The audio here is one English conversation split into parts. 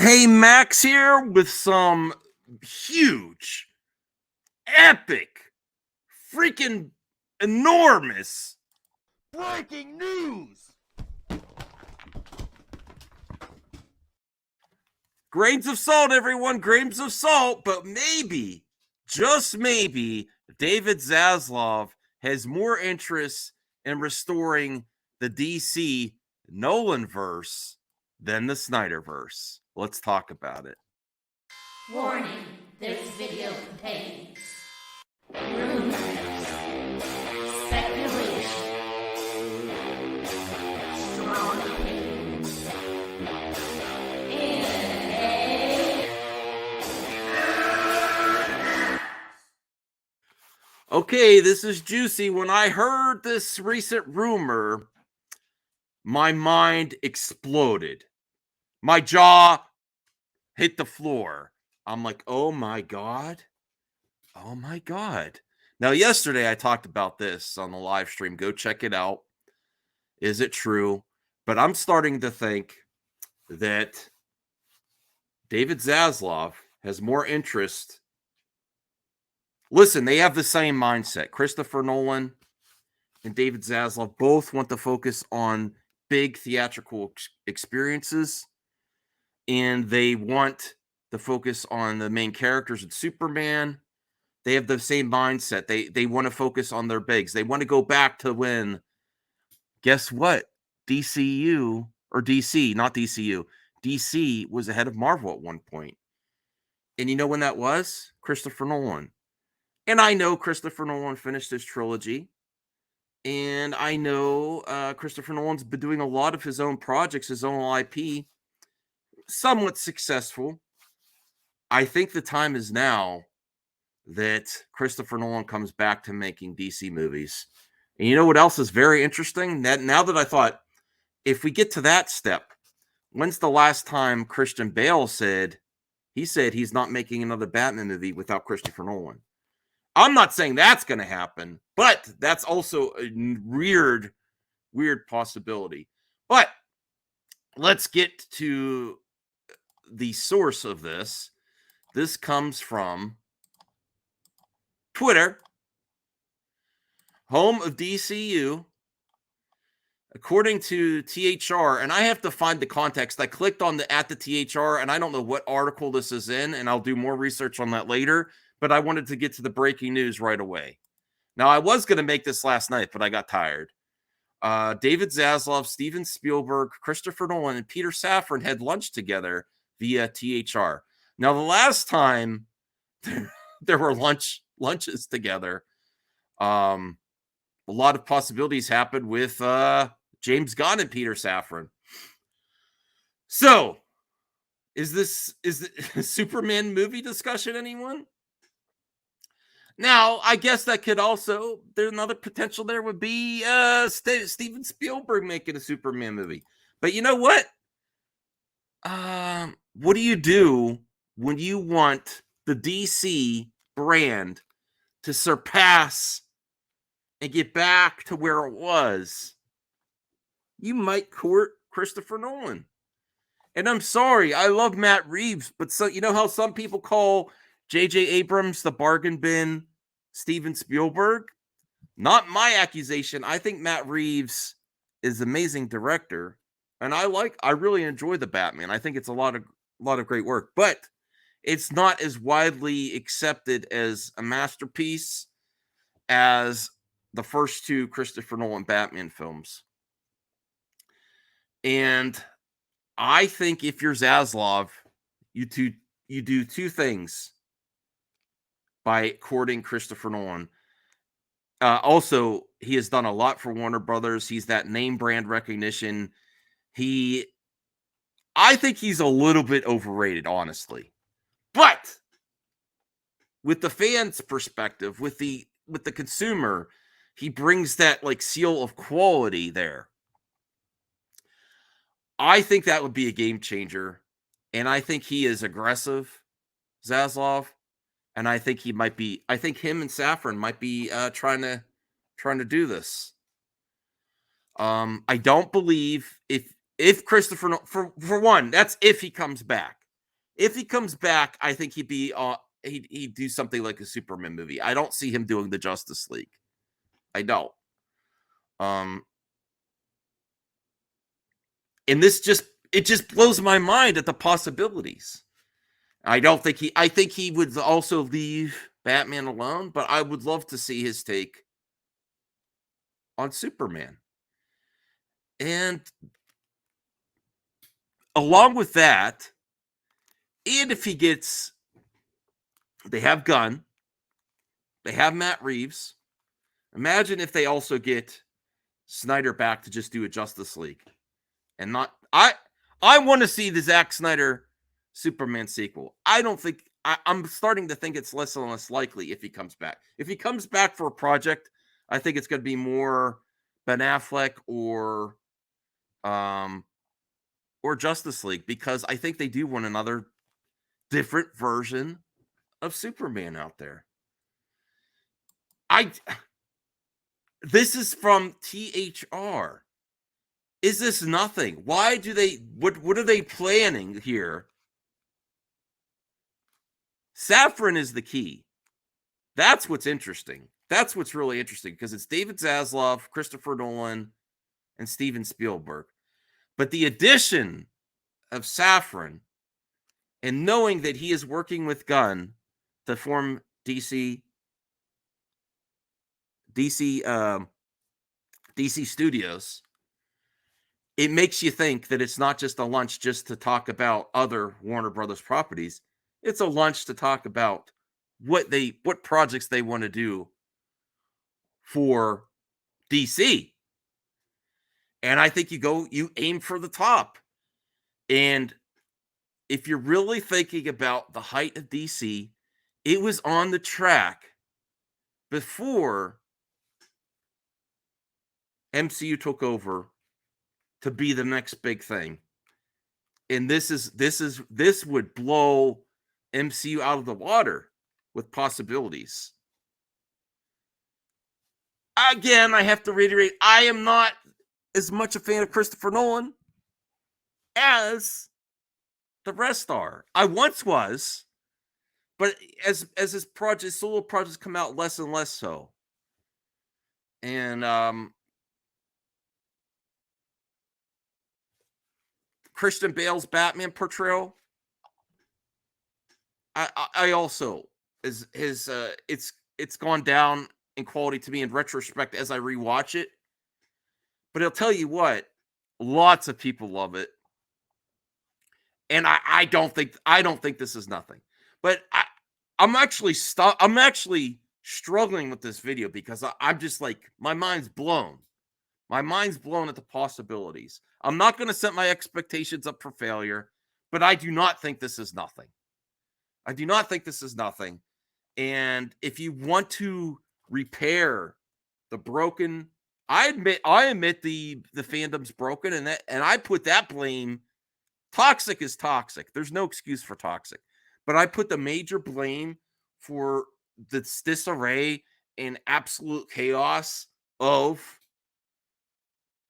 Hey, Max here with some huge, epic, freaking enormous breaking news. Grains of salt, everyone, grains of salt, but maybe, just maybe, David Zaslav has more interest in restoring the DC Nolanverse than the Snyderverse. Let's talk about it. Warning, this video contains rumors, speculation, strong opinions, Okay, this is juicy. When I heard this recent rumor, my mind exploded. My jaw hit the floor. I'm like, oh my God. Oh my God. Now, yesterday I talked about this on the live stream. Go check it out. Is it true? But I'm starting to think that David Zaslav has more interest. Listen, they have the same mindset. Christopher Nolan and David Zaslav both want to focus on big theatrical experiences, and they want to focus on the main characters of Superman. They have the same mindset. They want to focus on their bigs. They want to go back to when, guess what? DCU, or DC, not DCU. DC was ahead of Marvel at one point. And you know when that was? Christopher Nolan. And I know Christopher Nolan finished his trilogy. And I know Christopher Nolan's been doing a lot of his own projects, his own IP, somewhat successful. I think the time is now that Christopher Nolan comes back to making DC movies. And you know what else is very interesting? That now that I thought, if we get to that step, when's the last time Christian Bale said he's not making another Batman movie without Christopher Nolan? I'm not saying that's going to happen, but that's also a weird possibility. But let's get to the source of this. This comes from Twitter, home of DCU. According to THR, and I have to find the context. I clicked on the THR, and I don't know what article this is in, and I'll do more research on that later. But I wanted to get to the breaking news right away. Now, I was going to make this last night, but I got tired. David Zaslav, Steven Spielberg, Christopher Nolan, and Peter Safran had lunch together via THR. Now, the last time there were lunches together, a lot of possibilities happened with James Gunn and Peter Safran. So, is this a Superman movie discussion, anyone? Now, I guess that could also, there's another potential there would be Steven Spielberg making a Superman movie. But you know what? What do you do when you want the DC brand to surpass and get back to where it was? You might court Christopher Nolan. And I'm sorry, I love Matt Reeves, but so you know how some people call J.J. Abrams the bargain bin Steven Spielberg? Not my accusation. I think Matt Reeves is an amazing director, and I really enjoy the Batman. I think it's a lot of great work, but it's not as widely accepted as a masterpiece as the first two Christopher Nolan Batman films. And I think if you're Zaslav, you do two things by courting Christopher Nolan. Also, he has done a lot for Warner Brothers. He's that name brand recognition. I think he's a little bit overrated, honestly. But with the fans' perspective, with the consumer, he brings that like seal of quality there. I think that would be a game changer. And I think he is aggressive, Zaslav. And I think him and Saffron might be trying to do this. I don't believe if Christopher, for one, that's if he comes back. If he comes back, I think he'd be he'd do something like a Superman movie. I don't see him doing the Justice League. I don't. Um, and it just blows my mind at the possibilities. I think he would also leave Batman alone, but I would love to see his take on Superman. And along with that, and if he gets, they have Gunn, they have Matt Reeves. Imagine if they also get Snyder back to just do a Justice League, and not I want to see the Zack Snyder Superman sequel. I don't think I'm starting to think it's less and less likely if he comes back. If he comes back for a project, I think it's going to be more Ben Affleck or Justice League, because I think they do want another different version of Superman out there. This is from THR. Is this nothing? Why do they what are they planning here? Saffron is the key. That's what's interesting. That's what's really interesting, because it's David Zaslav, Christopher Nolan, and Steven Spielberg. But the addition of Safran, and knowing that he is working with Gunn to form DC Studios, it makes you think that it's not just a lunch just to talk about other Warner Brothers properties. It's a lunch to talk about what projects they want to do for DC. And I think you aim for the top. And if you're really thinking about the height of DC, it was on the track before MCU took over to be the next big thing. And this would blow MCU out of the water with possibilities. Again, I have to reiterate, I am not as much a fan of Christopher Nolan as the rest are. I once was, but as his solo projects come out, less and less so. And Christian Bale's Batman portrayal, I also it's gone down in quality to me in retrospect as I rewatch it. But I'll tell you what, lots of people love it, and I don't think this is nothing. But I'm actually struggling with this video, because I'm just like, my mind's blown. My mind's blown at the possibilities. I'm not going to set my expectations up for failure, but I do not think this is nothing. I do not think this is nothing. And if you want to repair the broken, I admit the fandom's broken, and I put that blame. Toxic is toxic. There's no excuse for toxic. But I put the major blame for this disarray and absolute chaos of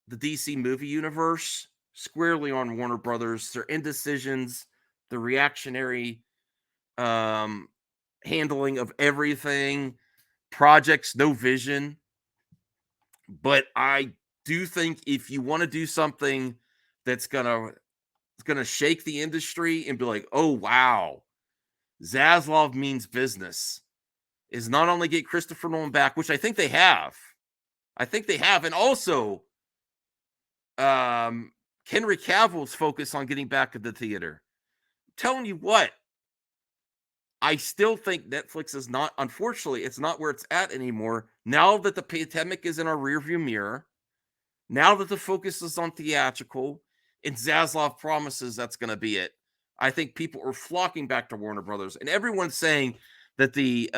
the DC movie universe squarely on Warner Brothers, their indecisions, the reactionary handling of everything, projects, no vision. But I do think if you want to do something that's gonna shake the industry and be like, oh wow, Zaslav means business, is not only get Christopher Nolan back, which I think they have. And also Henry Cavill's focus on getting back to the theater. I'm telling you what, I still think Netflix is not, unfortunately, it's not where it's at anymore. Now that the pandemic is in our rearview mirror, now that the focus is on theatrical, and Zaslav promises that's going to be it, I think people are flocking back to Warner Brothers, and everyone's saying that the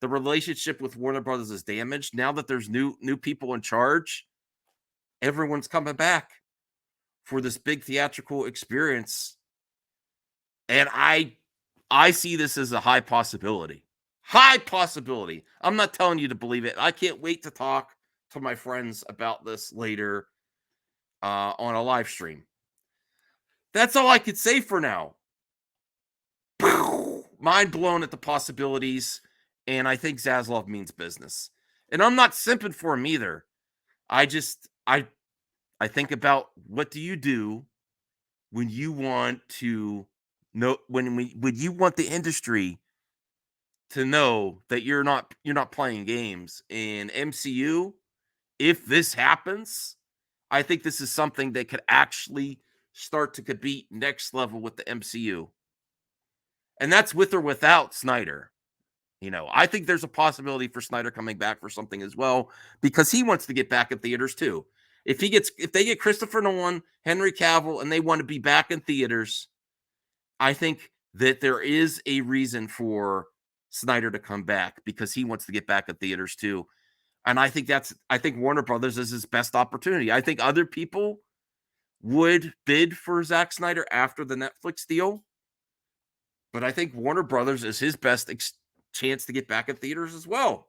relationship with Warner Brothers is damaged. Now that there's new people in charge, everyone's coming back for this big theatrical experience, and I see this as a high possibility. High possibility. I'm not telling you to believe it. I can't wait to talk to my friends about this later on a live stream. That's all I could say for now. mind blown at the possibilities, and I think Zaslav means business. And I'm not simping for him either. I just I think about what do you do when you want to know when you want the industry to know that you're not playing games. In MCU, if this happens, I think this is something that could actually start to compete next level with the MCU. And that's with or without Snyder. I think there's a possibility for Snyder coming back for something as well because he wants to get back in theaters too. If they get Christopher Nolan, Henry Cavill, and they want to be back in theaters, I think that there is a reason for Snyder to come back because he wants to get back in theaters too. And I think Warner Brothers is his best opportunity. I think other people would bid for Zack Snyder after the Netflix deal, but I think Warner Brothers is his best chance to get back in theaters as well.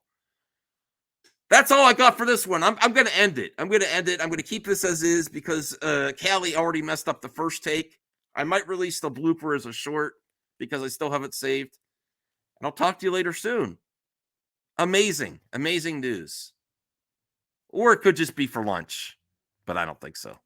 That's all I got for this one. I'm going to end it. I'm going to keep this as is because Callie already messed up the first take. I might release the blooper as a short because I still have it saved. And I'll talk to you later soon. Amazing news. Or it could just be for lunch, but I don't think so.